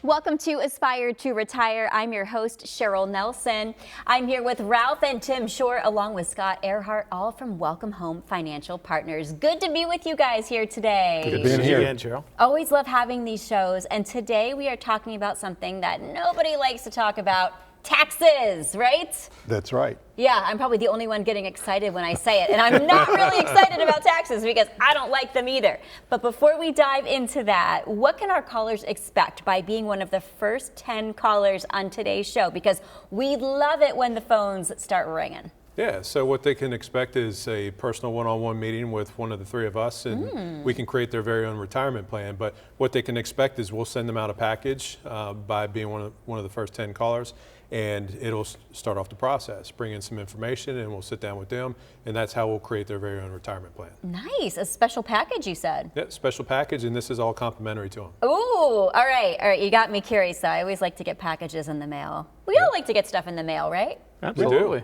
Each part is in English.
Welcome to Aspire to Retire. I'm your host, Cheryl Nelson. I'm here with Ralph and Tim Short, along with Scott Earhart, all from Welcome Home Financial Partners. Good to be with you guys here today. Good to be here again, Cheryl. Always love having these shows, and today we are talking about something that nobody likes to talk about, taxes, right? That's right. Yeah, I'm probably the only one getting excited when I say it, and I'm not really excited about taxes because I don't like them either. But before we dive into that, what can our callers expect by being one of the first 10 callers on today's show? Because we love it when the phones start ringing. Yeah, so what they can expect is a personal one-on-one meeting with one of the three of us, and we can create their very own retirement plan. But what they can expect is we'll send them out a package by being one of the first 10 callers, and it'll start off the process, bring in some information, and we'll sit down with them, and that's how we'll create their very own retirement plan. Nice, a special package, you said. Yeah, special package, and this is all complimentary to them. Ooh, all right, you got me curious though. I always like to get packages in the mail. We all like to get stuff in the mail, right? Absolutely.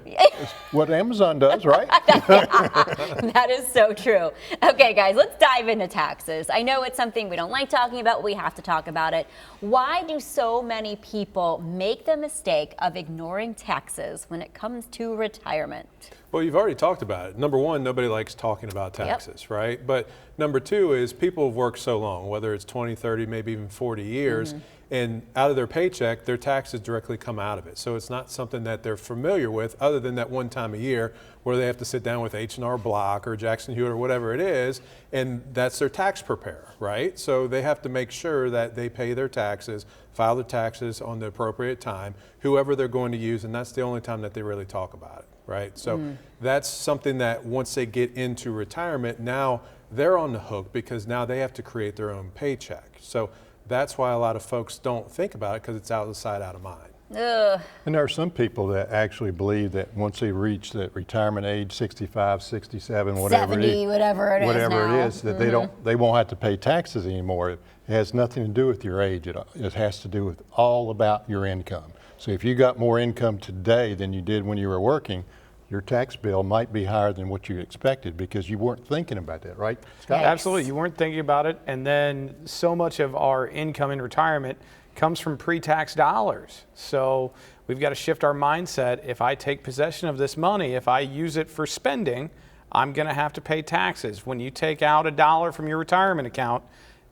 What Amazon does, right? That is so true. Okay, guys, let's dive into taxes. I know it's something we don't like talking about, we have to talk about it. Why do so many people make the mistake of ignoring taxes when it comes to retirement? Well, you've already talked about it. Number one, nobody likes talking about taxes, right? But number two is people have worked so long, whether it's 20, 30, maybe even 40 years, and out of their paycheck, their taxes directly come out of it. So it's not something that they're familiar with other than that one time a year where they have to sit down with H&R Block or Jackson Hewitt or whatever it is, and that's their tax preparer, right? So they have to make sure that they pay their taxes, file their taxes on the appropriate time, whoever they're going to use, and that's the only time that they really talk about it. Right, so that's something that once they get into retirement, now they're on the hook because now they have to create their own paycheck. So that's why a lot of folks don't think about it, because it's out of sight, out of mind. Ugh. And there are some people that actually believe that once they reach that retirement age, 65, 67, whatever 70, whatever it is now. That they won't have to pay taxes anymore. It has nothing to do with your age. It has to do with all about your income. So if you got more income today than you did when you were working, your tax bill might be higher than what you expected because you weren't thinking about that, right, Scott? Absolutely, you weren't thinking about it. And then so much of our income in retirement comes from pre-tax dollars. So we've got to shift our mindset. If I take possession of this money, if I use it for spending, I'm going to have to pay taxes. When you take out $1 from your retirement account,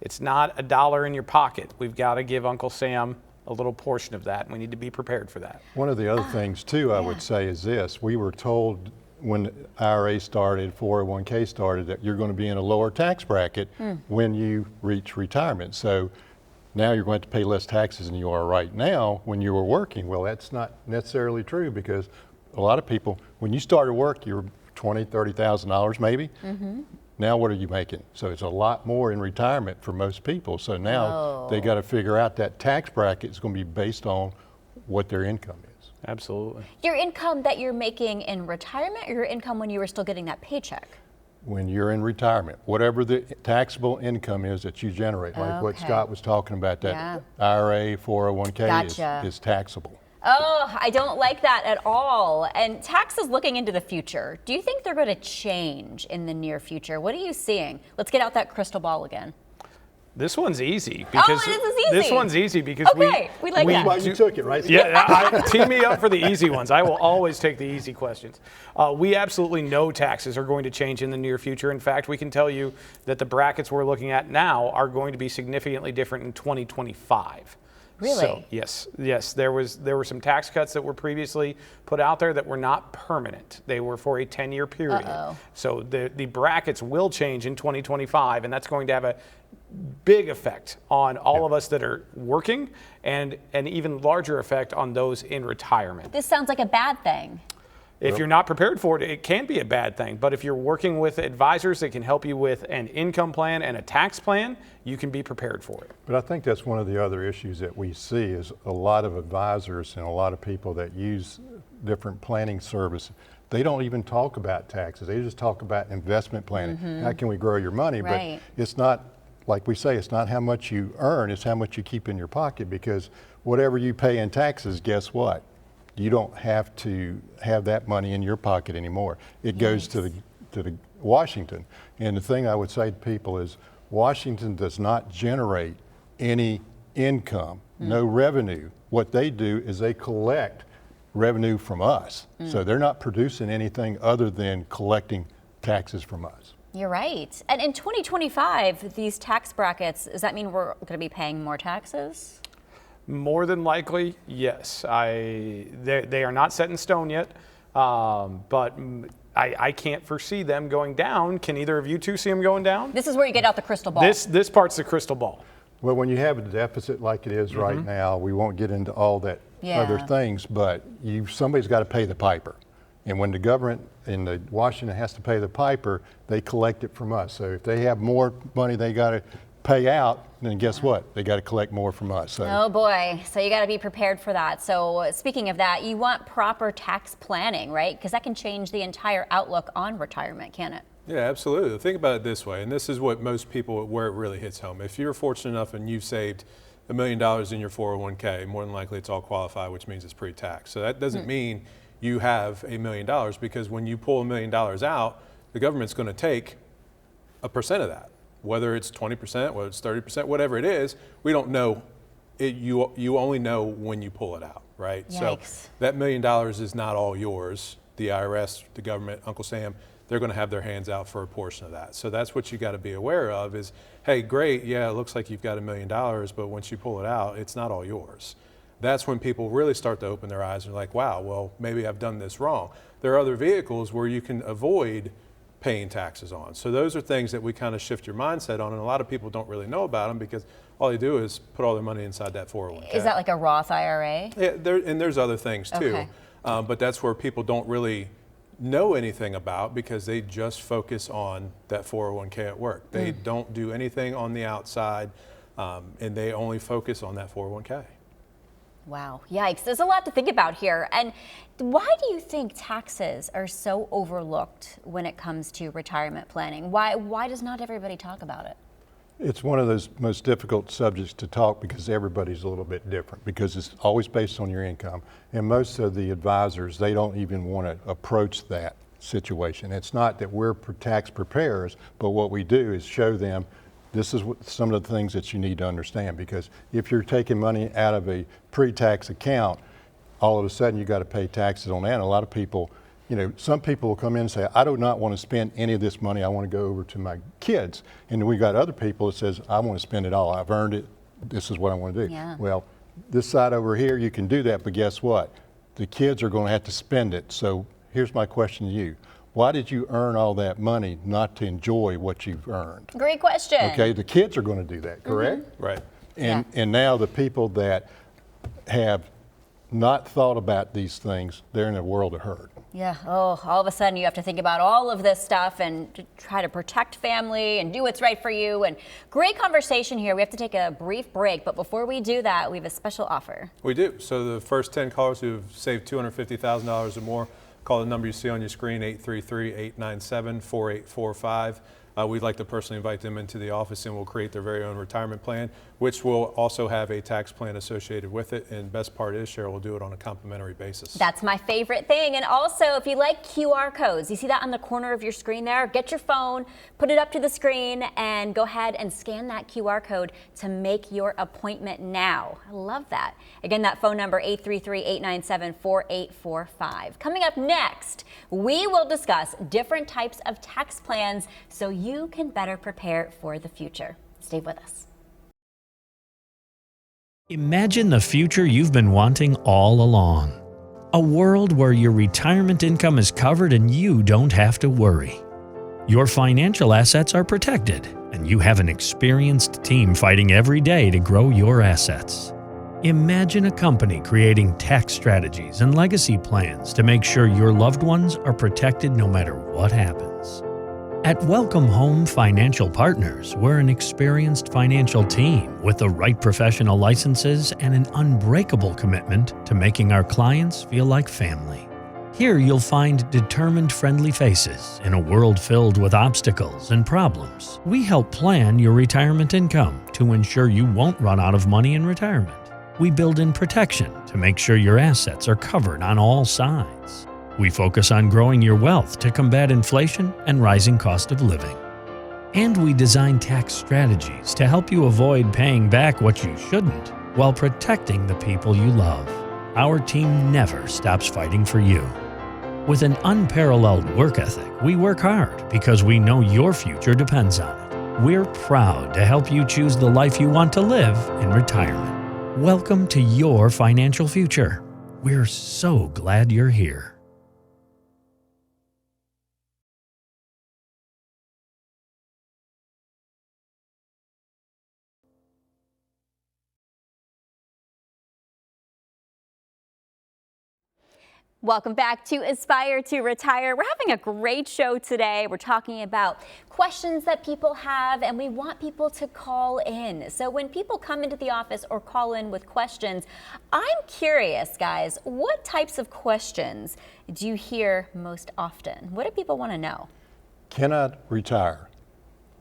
it's not $1 in your pocket. We've got to give Uncle Sam a little portion of that. We need to be prepared for that. One of the other things too, I would say, is this. We were told when IRA started, 401k started, that you're going to be in a lower tax bracket when you reach retirement. So now you're going to pay less taxes than you are right now when you were working. Well, that's not necessarily true, because a lot of people, when you started work, you were $20,000, $30,000 maybe. Now what are you making? So it's a lot more in retirement for most people. So now they got to figure out that tax bracket is going to be based on what their income is. Absolutely. Your income that you're making in retirement, or your income when you were still getting that paycheck? When you're in retirement, whatever the taxable income is that you generate, like what Scott was talking about, that IRA, 401k is taxable. Oh, I don't like that at all. And taxes looking into the future, do you think they're going to change in the near future? What are you seeing? Let's get out that crystal ball again. This one's easy because this is easy. This one's easy because we like that. Well, you took it, right? Yeah, team me up for the easy ones. I will always take the easy questions. We absolutely know taxes are going to change in the near future. In fact, we can tell you that the brackets we're looking at now are going to be significantly different in 2025. Really? So, yes. There were some tax cuts that were previously put out there that were not permanent. They were for a 10-year period. So the brackets will change in 2025, and that's going to have a big effect on all of us that are working, and an even larger effect on those in retirement. This sounds like a bad thing. If you're not prepared for it, it can be a bad thing. But if you're working with advisors that can help you with an income plan and a tax plan, you can be prepared for it. But I think that's one of the other issues that we see is a lot of advisors and a lot of people that use different planning services. They don't even talk about taxes. They just talk about investment planning. How can we grow your money? Right. But it's not, like we say, it's not how much you earn, it's how much you keep in your pocket, because whatever you pay in taxes, guess what? You don't have to have that money in your pocket anymore. It goes to the Washington. And the thing I would say to people is Washington does not generate any income no revenue. What they do is they collect revenue from us. So they're not producing anything other than collecting taxes from us. You're right. And in 2025, these tax brackets, does that mean we're going to be paying more taxes? More than likely, yes. They are not set in stone yet, but I can't foresee them going down. Can either of you two see them going down? This is where you get out the crystal ball. This part's the crystal ball. Well, when you have a deficit like it is right now, we won't get into all that other Yeah. things, but somebody's got to pay the piper. And when the government in Washington has to pay the piper, they collect it from us. So if they have more money they got to pay out, then guess what? They got to collect more from us. So Oh boy, so you got to be prepared for that. So speaking of that, you want proper tax planning, right? Because that can change the entire outlook on retirement, can it? Yeah, absolutely. Think about it this way, and this is what most people, where it really hits home. If you're fortunate enough and you've saved $1 million in your 401k, more than likely it's all qualified, which means it's pre-tax. So that doesn't mean you have $1 million, because when you pull $1 million out, the government's going to take a percent of that, whether it's 20%, whether it's 30%, whatever it is. We don't know. You only know when you pull it out, right? Yikes. So that $1 million is not all yours. The IRS, the government, Uncle Sam, they're going to have their hands out for a portion of that. So that's what you got to be aware of is, hey, great, yeah, it looks like you've got $1 million, but once you pull it out, it's not all yours. That's when people really start to open their eyes and are like, wow, well, maybe I've done this wrong. There are other vehicles where you can avoid paying taxes on. So those are things that we kind of shift your mindset on, and a lot of people don't really know about them because all they do is put all their money inside that 401k. Is that like a Roth IRA? Yeah, and there's other things too, Okay. but that's where people don't really know anything about because they just focus on that 401k at work. They don't do anything on the outside, and they only focus on that 401k. Wow, yikes. There's a lot to think about here. And why do you think taxes are so overlooked when it comes to retirement planning? Why does not everybody talk about it? it's one of those most difficult subjects to talk because everybody's a little bit different, because it's always based on your income. And most of the advisors, they don't even want to approach that situation. It's not that we're tax preparers, but what we do is show them this is some of the things that you need to understand, because if you're taking money out of a pre-tax account, all of a sudden you got to pay taxes on that. And a lot of people, you know, some people will come in and say, I do not want to spend any of this money. I want to go over to my kids. And then we got other people that says, I want to spend it all. I've earned it. This is what I want to do. Yeah. Well, this side over here, you can do that, but guess what? The kids are going to have to spend it. So here's my question to you. Why did you earn all that money not to enjoy what you've earned? Great question. Okay, the kids are going to do that, correct? Right. And now the people that have not thought about these things, they're in a world of hurt. Yeah. Oh, all of a sudden you have to think about all of this stuff and to try to protect family and do what's right for you. And great conversation here. We have to take a brief break, but before we do that, we have a special offer. We do. So the first 10 callers who've saved $250,000 or more, call the number you see on your screen, 833-897-4845. We'd like to personally invite them into the office, and we'll create their very own retirement plan, which will also have a tax plan associated with it. And best part is, Cheryl will do it on a complimentary basis. That's my favorite thing. And also, if you like QR codes, you see that on the corner of your screen there? Get your phone, put it up to the screen, and go ahead and scan that QR code to make your appointment now. I love that. Again, that phone number, 833-897-4845. Coming up next, we will discuss different types of tax plans so you can better prepare for the future. Stay with us. Imagine the future you've been wanting all along. A world where your retirement income is covered and you don't have to worry. Your financial assets are protected, and you have an experienced team fighting every day to grow your assets. Imagine a company creating tax strategies and legacy plans to make sure your loved ones are protected no matter what happens. At Welcome Home Financial Partners, we're an experienced financial team with the right professional licenses and an unbreakable commitment to making our clients feel like family. Here you'll find determined, friendly faces in a world filled with obstacles and problems. We help plan your retirement income to ensure you won't run out of money in retirement. We build in protection to make sure your assets are covered on all sides. We focus on growing your wealth to combat inflation and rising cost of living. And we design tax strategies to help you avoid paying back what you shouldn't while protecting the people you love. Our team never stops fighting for you. With an unparalleled work ethic, we work hard because we know your future depends on it. We're proud to help you choose the life you want to live in retirement. Welcome to your financial future. We're so glad you're here. Welcome back to Aspire to Retire. We're having a great show today. We're talking about questions that people have, and we want people to call in. So when people come into the office or call in with questions, I'm curious, guys, what types of questions do you hear most often? What do people want to know? Can I retire?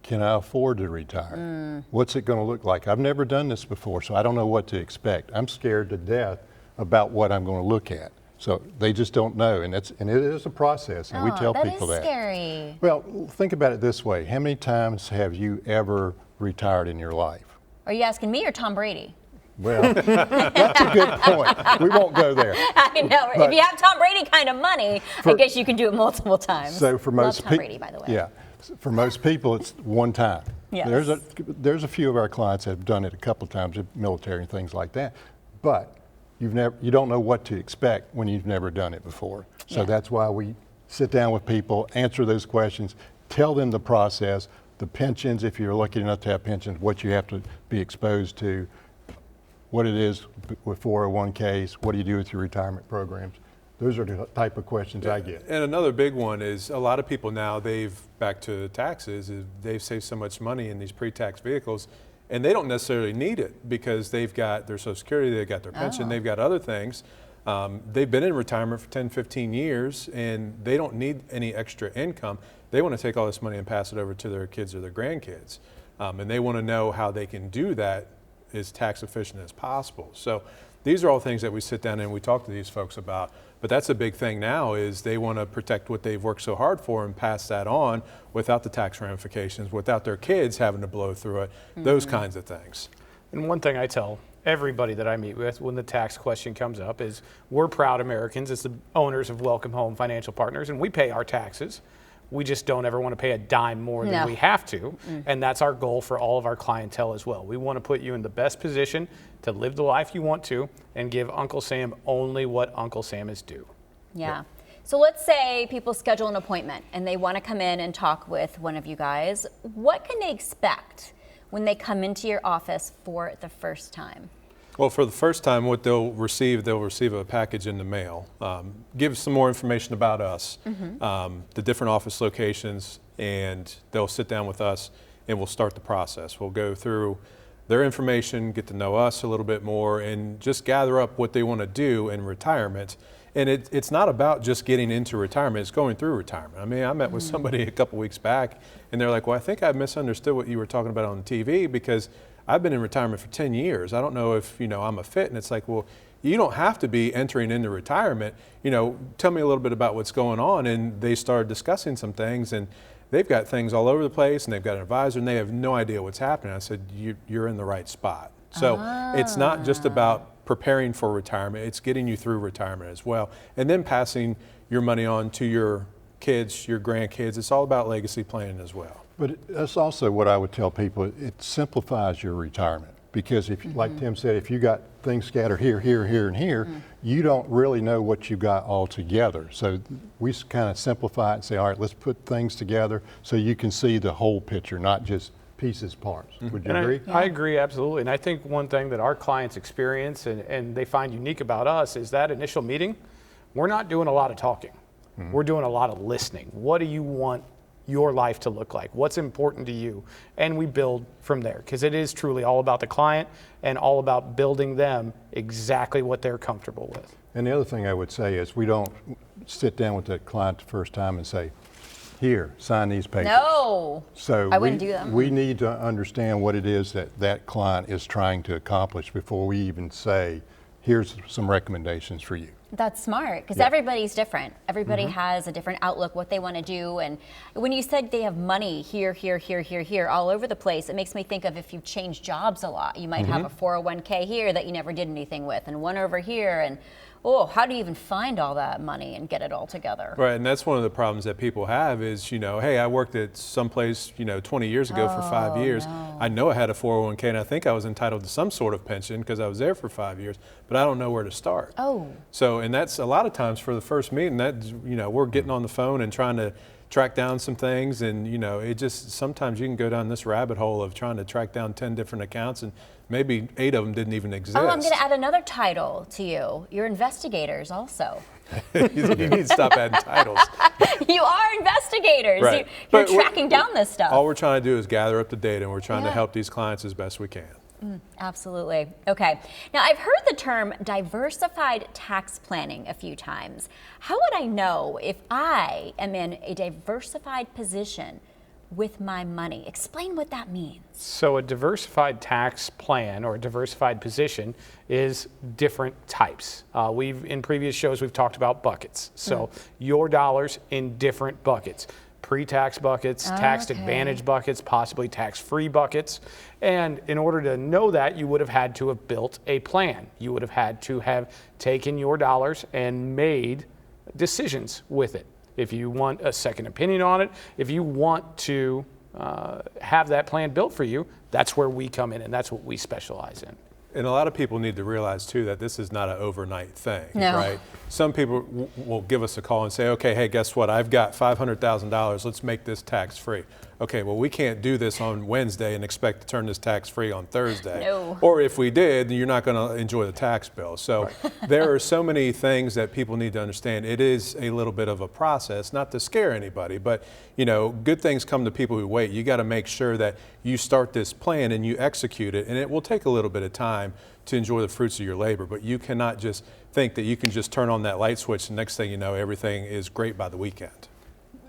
Can I afford to retire? What's it going to look like? I've never done this before, so I don't know what to expect. I'm scared to death about what I'm going to look at. So they just don't know, and it is a process, and we tell people that. That is scary. Well, think about it this way. How many times have you ever retired in your life? Are you asking me or Tom Brady? Well, that's a good point. We won't go there. I know. If you have Tom Brady kind of money, I guess you can do it multiple times. So for most Love Tom Brady, by the way. Yeah, for most people, it's one time. Yes. There's a few of our clients that have done it a couple of times, military and things like that, but you don't know what to expect when you've never done it before. So that's why we sit down with people, answer those questions, tell them the process, the pensions, if you're lucky enough to have pensions, what you have to be exposed to, what it is with 401ks, what do you do with your retirement programs. Those are the type of questions I get. And another big one is a lot of people now, back to taxes, they've saved so much money in these pre-tax vehicles, and they don't necessarily need it because they've got their Social Security, they've got their pension, they've got other things. They've been in retirement for 10, 15 years, and they don't need any extra income. They want to take all this money and pass it over to their kids or their grandkids. And they want to know how they can do that as tax efficient as possible. So these are all things that we sit down and we talk to these folks about. But that's a big thing now is they want to protect what they've worked so hard for and pass that on without the tax ramifications, without their kids having to blow through it, those kinds of things. And one thing I tell everybody that I meet with when the tax question comes up is we're proud Americans as the owners of Welcome Home Financial Partners, and we pay our taxes. We just don't ever want to pay a dime more than we have to. And that's our goal for all of our clientele as well. We want to put you in the best position to live the life you want to and give Uncle Sam only what Uncle Sam is due. Yeah. So let's say people schedule an appointment and they want to come in and talk with one of you guys. What can they expect when they come into your office for the first time? Well, for the first time, what they'll receive a package in the mail. Give some more information about us, the different office locations, and they'll sit down with us and we'll start the process. We'll go through their information, get to know us a little bit more, and just gather up what they want to do in retirement. And it's not about just getting into retirement, it's going through retirement. I mean, I met with somebody a couple weeks back, and they're like, well, I think I misunderstood what you were talking about on TV because I've been in retirement for 10 years. I don't know if, I'm a fit. And it's like, well, you don't have to be entering into retirement. Tell me a little bit about what's going on. And they started discussing some things, and they've got things all over the place, and they've got an advisor, and they have no idea what's happening. I said, you're in the right spot. So it's not just about preparing for retirement, it's getting you through retirement as well. And then passing your money on to your kids, your grandkids. It's all about legacy planning as well. But that's also what I would tell people. It simplifies your retirement because if, like Tim said, if you got things scattered here, here, here, and here, you don't really know what you got all together. So we kind of simplify it and say, all right, let's put things together so you can see the whole picture, not just pieces, parts. Would you agree? I agree, absolutely. And I think one thing that our clients experience and they find unique about us is that initial meeting, we're not doing a lot of talking. We're doing a lot of listening. What do you want your life to look like? What's important to you? And we build from there because it is truly all about the client and all about building them exactly what they're comfortable with. And the other thing I would say is we don't sit down with the client the first time and say, here, sign these papers. No, So I wouldn't do that. We need to understand what it is that client is trying to accomplish before we even say, here's some recommendations for you. That's smart because Yeah. everybody's different. Everybody has a different outlook, what they want to do. And when you said they have money here, all over the place, it makes me think of if you change jobs a lot. You might have a 401k here that you never did anything with, and one over here. And how do you even find all that money and get it all together? Right, and that's one of the problems that people have is, hey, I worked at some place, 20 years ago for 5 years. No. I know I had a 401k and I think I was entitled to some sort of pension because I was there for 5 years, but I don't know where to start. So, and that's a lot of times for the first meeting that, we're getting on the phone and trying to track down some things, and it just, sometimes you can go down this rabbit hole of trying to track down 10 different accounts and maybe 8 of them didn't even exist. I'm going to add another title to you. You're investigators also. You need to stop adding titles. You are investigators. Right. You're But we're- tracking down this stuff. All we're trying to do is gather up the data, and we're trying to Yeah. help these clients as best we can. Absolutely. Okay. Now, I've heard the term diversified tax planning a few times. How would I know if I am in a diversified position with my money? Explain what that means. So a diversified tax plan or a diversified position is different types. In previous shows, we've talked about buckets. So your dollars in different buckets. Pre-tax buckets, tax advantage buckets, possibly tax-free buckets. And in order to know that, you would have had to have built a plan. You would have had to have taken your dollars and made decisions with it. If you want a second opinion on it, if you want to have that plan built for you, that's where we come in, and that's what we specialize in. And a lot of people need to realize too that this is not an overnight thing, No. right? Some people will give us a call and say, okay, hey, guess what? I've got $500,000. Let's make this tax free. Okay, well, we can't do this on Wednesday and expect to turn this tax free on Thursday. No. Or if we did, then you're not going to enjoy the tax bill. So there are so many things that people need to understand. It is a little bit of a process, not to scare anybody, but good things come to people who wait. You got to make sure that you start this plan and you execute it, and it will take a little bit of time to enjoy the fruits of your labor, but you cannot just think that you can just turn on that light switch and next thing you know, everything is great by the weekend.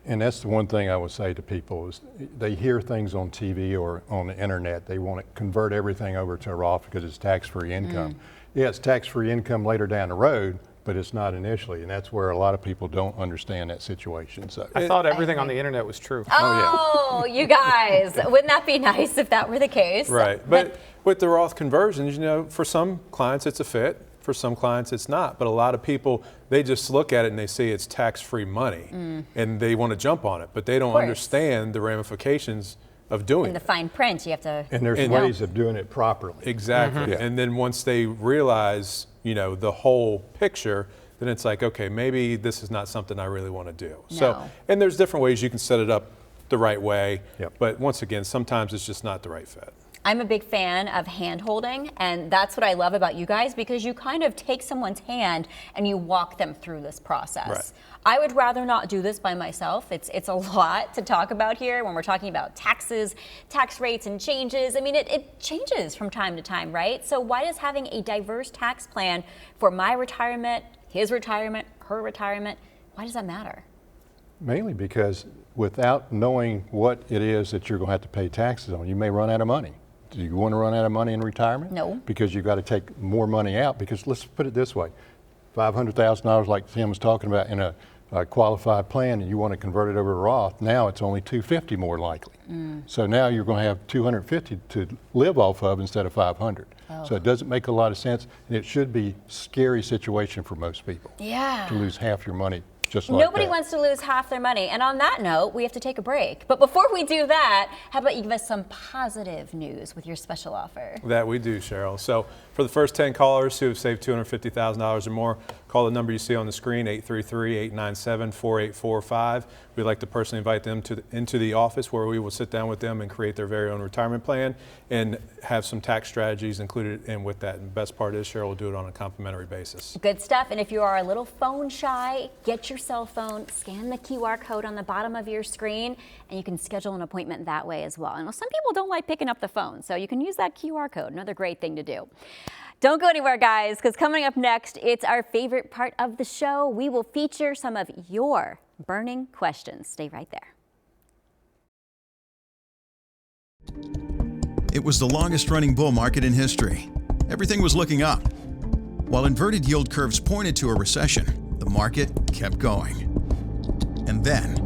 And that's the one thing I would say to people is they hear things on TV or on the internet. They want to convert everything over to a Roth because it's tax-free income. Yeah, it's tax-free income later down the road, but it's not initially. And that's where a lot of people don't understand that situation. So I thought everything on the internet was true. Oh, you guys, wouldn't that be nice if that were the case? Right, but with the Roth conversions, for some clients it's a fit. For some clients it's not, but a lot of people, they just look at it and they see it's tax-free money and they want to jump on it, but they don't course. understand the ramifications of doing In the it. fine print, you have to. and there's ways of doing it properly. Exactly. Yeah. And then once they realize, the whole picture, then it's like, okay, maybe this is not something I really want to do. So, No. and there's different ways you can set it up the right way, Yep. but once again, sometimes it's just not the right fit. I'm a big fan of hand holding, and that's what I love about you guys because you kind of take someone's hand and you walk them through this process. Right. I would rather not do this by myself. It's a lot to talk about here when we're talking about taxes, tax rates, and changes. I mean, it changes from time to time, right? So why does having a diverse tax plan for my retirement, his retirement, her retirement, why does that matter? Mainly because without knowing what it is that you're going to have to pay taxes on, you may run out of money. Do you want to run out of money in retirement? No. Because you've got to take more money out. Because let's put it this way, $500,000 like Tim was talking about in a qualified plan, and you want to convert it over to Roth, now it's only $250 more likely. So now you're going to have $250 to live off of instead of $500. So it doesn't make a lot of sense, and it should be a scary situation for most people Yeah. to lose half your money just like Nobody that. wants to lose half their money. And on that note, we have to take a break. But before we do that, how about you give us some positive news with your special offer? That we do, Cheryl. So for the first 10 callers who have saved $250,000 or more, call the number you see on the screen, 833-897-4845. We'd like to personally invite them into the office where we will sit down with them and create their very own retirement plan and have some tax strategies included in with that. And the best part is Cheryl will do it on a complimentary basis. Good stuff. And if you are a little phone shy, get your cell phone, scan the QR code on the bottom of your screen, and you can schedule an appointment that way as well. And some people don't like picking up the phone, so you can use that QR code. Another great thing to do. Don't go anywhere, guys, because coming up next, it's our favorite part of the show. We will feature some of your burning questions. Stay right there. It was the longest running bull market in history. Everything was looking up. While inverted yield curves pointed to a recession, the market kept going. And then,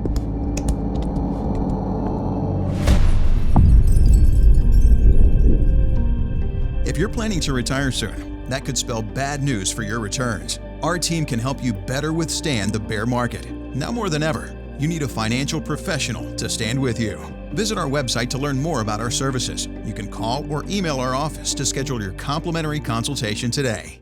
if you're planning to retire soon, that could spell bad news for your returns. Our team can help you better withstand the bear market. Now more than ever, you need a financial professional to stand with you. Visit our website to learn more about our services. You can call or email our office to schedule your complimentary consultation today.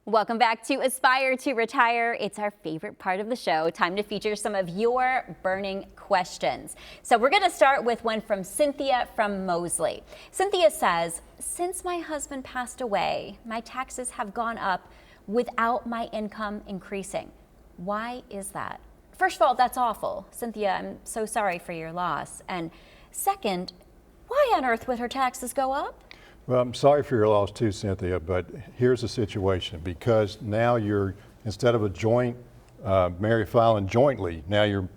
Welcome back to Aspire to Retire. It's our favorite part of the show. Time to feature some of your burning questions. So we're going to start with one from Cynthia from Mosley. Cynthia says, since my husband passed away, my taxes have gone up without my income increasing. Why is that? First of all, that's awful. Cynthia, I'm so sorry for your loss. And second, why on earth would her taxes go up? Well, I'm sorry for your loss too, Cynthia, but here's the situation. Because now you're, instead of a joint, married filing jointly, now you're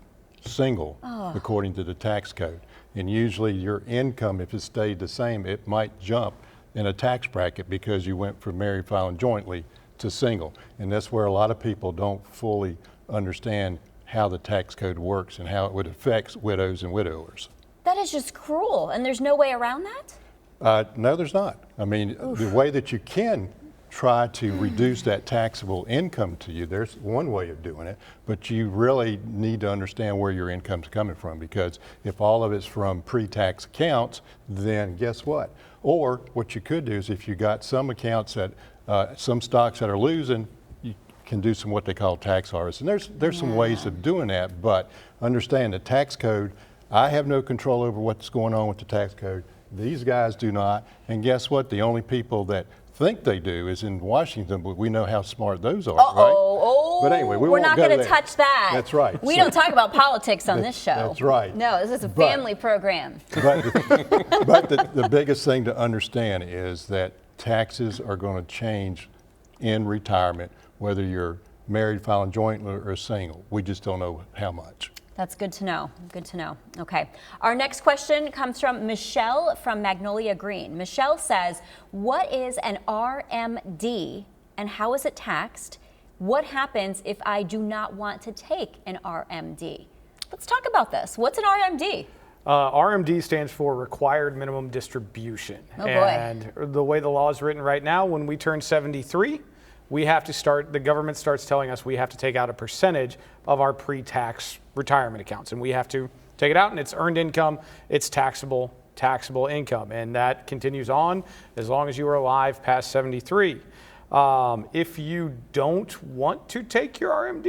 single according to the tax code. And usually your income, if it stayed the same, it might jump in a tax bracket because you went from married filing jointly to single. And that's where a lot of people don't fully understand how the tax code works and how it would affect widows and widowers. That is just cruel, and there's no way around that? No, there's not. I mean, the way that you can try to reduce that taxable income to you, there's one way of doing it, but you really need to understand where your income's coming from, because if all of it's from pre-tax accounts, then guess what? Or what you could do is if you got some accounts that, some stocks that are losing, you can do some what they call tax harvest. And there's some ways of doing that, but understand the tax code, I have no control over what's going on with the tax code. These guys do not, and guess what? The only people that think they do is in Washington, but we know how smart those are, right? But anyway, we're not going to touch that. That's right. We don't talk about politics on this show. That's right. No, this is a family program. But the biggest thing to understand is that taxes are going to change in retirement, whether you're married, filing jointly, or single. We just don't know how much. That's good to know. Good to know. Okay. Our next question comes from Michelle from Magnolia Green. Michelle says, what is an RMD and how is it taxed? What happens if I do not want to take an RMD? Let's talk about this. What's an RMD? RMD stands for Required Minimum Distribution. Oh boy. And the way the law is written right now, when we turn 73, we have to start, the government starts telling us we have to take out a percentage of our pre-tax retirement accounts. And we have to take it out, and it's earned income, it's taxable income. And that continues on as long as you are alive past 73. If you don't want to take your RMD,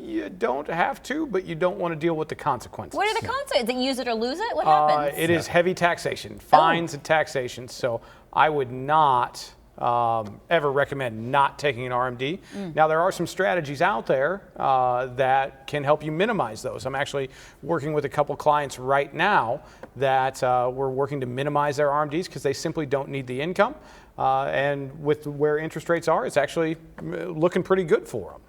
you don't have to, but you don't want to deal with the consequences. What are the consequences? Is it use it or lose it? What happens? It is heavy taxation, fines and taxation. So I would not ever recommend not taking an RMD. Now, there are some strategies out there that can help you minimize those. I'm actually working with a couple clients right now that we're working to minimize their RMDs because they simply don't need the income. And with where interest rates are, it's actually looking pretty good for them.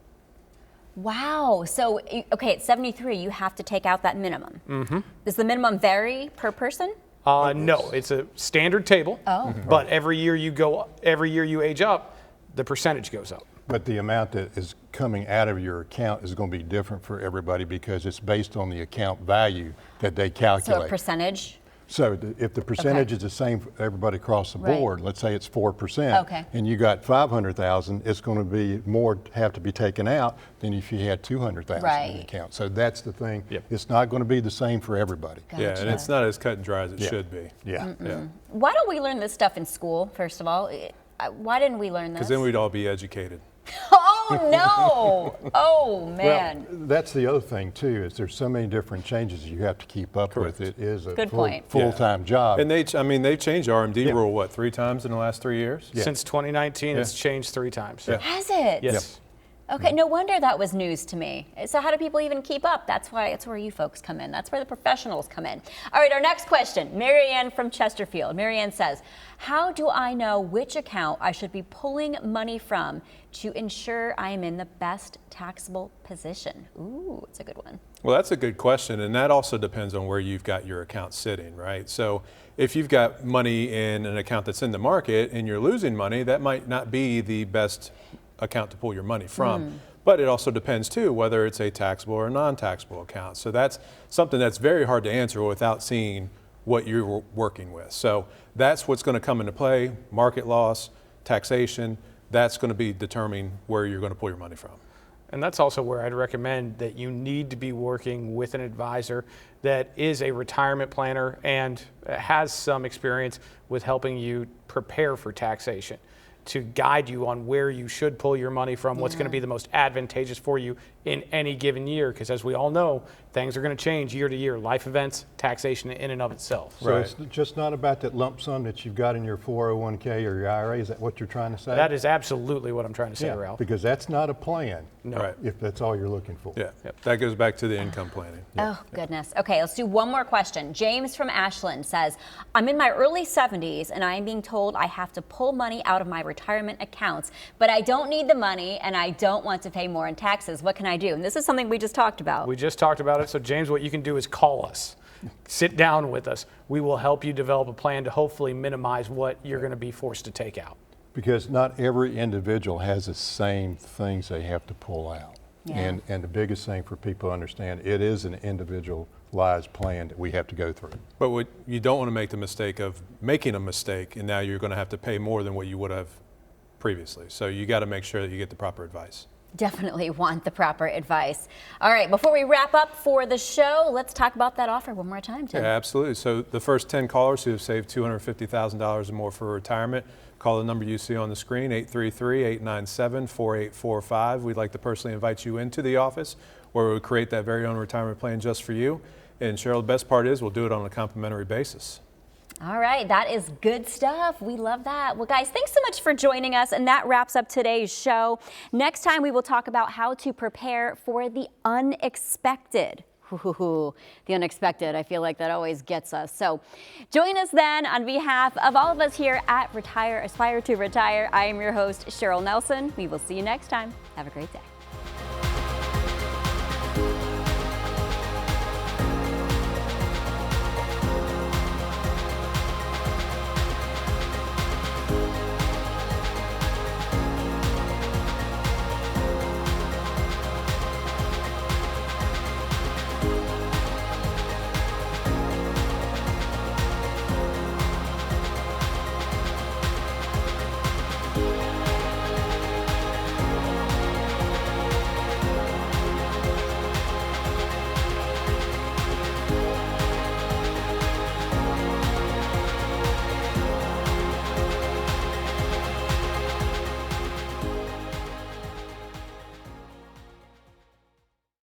Wow. So, okay, at 73, you have to take out that minimum. Mm-hmm. Does the minimum vary per person? No, it's a standard table. Oh. But every year you age up, the percentage goes up. But the amount that is coming out of your account is going to be different for everybody because it's based on the account value that they calculate. So a percentage? So if the percentage is the same for everybody across the board, let's say it's 4%, and you got 500,000, it's going to be more have to be taken out than if you had 200,000 in the account. So that's the thing. Yep. It's not going to be the same for everybody. Gotcha. Yeah, and it's not as cut and dry as it should be. Yeah. Why don't we learn this stuff in school, first of all? Why didn't we learn this? Because then we'd all be educated. Oh, no. Oh, man. Well, that's the other thing, too, is there's so many different changes you have to keep up with. It is a full-time job. And they changed RMD rule, what, 3 times in the last 3 years? Since 2019, it's changed 3 times. Has it? Yes. Okay, no wonder that was news to me. So how do people even keep up? That's where you folks come in. That's where the professionals come in. All right, our next question, Marianne from Chesterfield. Marianne says, how do I know which account I should be pulling money from to ensure I am in the best taxable position? Ooh, it's a good one. Well, that's a good question, and that also depends on where you've got your account sitting, right? So if you've got money in an account that's in the market and you're losing money, that might not be the best account to pull your money from. But it also depends too whether it's a taxable or non-taxable account. So that's something that's very hard to answer without seeing what you're working with. So that's what's going to come into play: market loss, taxation. That's going to be determining where you're going to pull your money from. And that's also where I'd recommend that you need to be working with an advisor that is a retirement planner and has some experience with helping you prepare for taxation, to guide you on where you should pull your money from, what's going to be the most advantageous for you in any given year. Because as we all know, things are going to change year to year, life events, taxation in and of itself. So it's just not about that lump sum that you've got in your 401k or your IRA. Is that what you're trying to say? That is absolutely what I'm trying to say, Ralph. Because that's not a plan. No. Right. If that's all you're looking for. Yeah, that goes back to the income planning. Oh, goodness. Okay, let's do one more question. James from Ashland says, I'm in my early 70s and I am being told I have to pull money out of my retirement accounts, but I don't need the money and I don't want to pay more in taxes. What can I do? And this is something we just talked about. We just talked about it. So James, what you can do is call us. Sit down with us. We will help you develop a plan to hopefully minimize what you're going to be forced to take out. Because not every individual has the same things they have to pull out. Yeah. And the biggest thing for people to understand, it is an individualized plan that we have to go through. But what you don't want to make the mistake of making a mistake, and now you're going to have to pay more than what you would have previously. So you got to make sure that you get the proper advice. Definitely want the proper advice. All right, before we wrap up for the show, let's talk about that offer one more time, Tim. Yeah, absolutely. So the first 10 callers who have saved $250,000 or more for retirement, call the number you see on the screen, 833-897-4845. We'd like to personally invite you into the office where we'll create that very own retirement plan just for you. And Cheryl, the best part is we'll do it on a complimentary basis. All right, that is good stuff. We love that. Well, guys, thanks so much for joining us, and that wraps up today's show. Next time, we will talk about how to prepare for the unexpected. The unexpected, I feel like that always gets us. So join us then. On behalf of all of us here at Aspire to Retire, I am your host, Cheryl Nelson. We will see you next time. Have a great day.